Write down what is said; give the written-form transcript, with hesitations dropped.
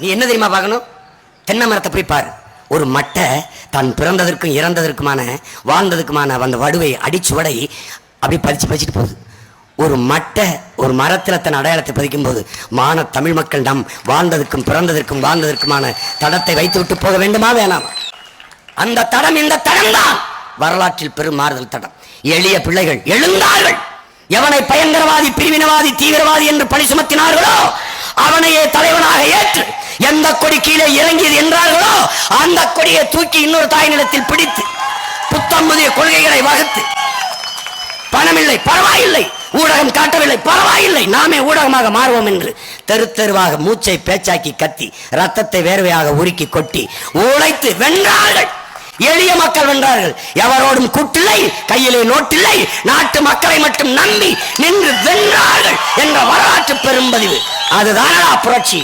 நீ என்ன தெரியுமா பார்க்கணும்? தென்னை மரத்தை போய் பாரு. ஒரு மட்டை தான் பிறந்ததற்கும் இறந்ததற்குமான வாழ்ந்ததுக்குமான அந்த வடுவை அடிச்சுவடை அப்படி பதிச்சுட்டு போகுது. ஒரு மட்டை ஒரு மரத்தில் தன் அடையாளத்தை பதிக்கும் போது மான தமிழ் மக்கள் நம் வாழ்ந்ததற்கும் பிறந்ததற்கும் வாழ்ந்ததற்குமான தடத்தை வைத்து விட்டு போக வேண்டுமா வேணாம்? அந்த தடம் இந்த தடம் தான் வரலாற்றில் பெரும் மாறுதல் தடம். எளிய பிள்ளைகள் எழுந்தார்கள். எவனை பயங்கரவாதி, பிரிவினவாதி, தீவிரவாதி என்று பழி சுமத்தினார்களோ அவனையே தலைவனாக ஏற்று எந்த கொடி கீழே இறங்கியது என்றார்களோ அந்த கொடியை தூக்கி இன்னொரு தாய் நிலத்தில் பிடித்து புத்தம் புதிய கொள்கைகளை வகுத்து, பணமில்லை பரவாயில்லை, ஊடகம் காட்டவில்லை பரவாயில்லை, நாமே ஊடகமாக மாறுவோம் என்று தெரு தெருவாக மூச்சை பேச்சாக்கி கத்தி ரத்தத்தை வேர்வையாக உருக்கி கொட்டி உழைத்து வென்றார்கள். எளிய மக்கள் வென்றார்கள். எவரோடும் கூட்டில்லை, கையிலே நோட்டில்லை, நாட்டு மக்களை மட்டும் நம்பி நின்று வென்றார்கள் என்ற வரலாற்று பெரும்பதிவு. அதுதானடா புரட்சி.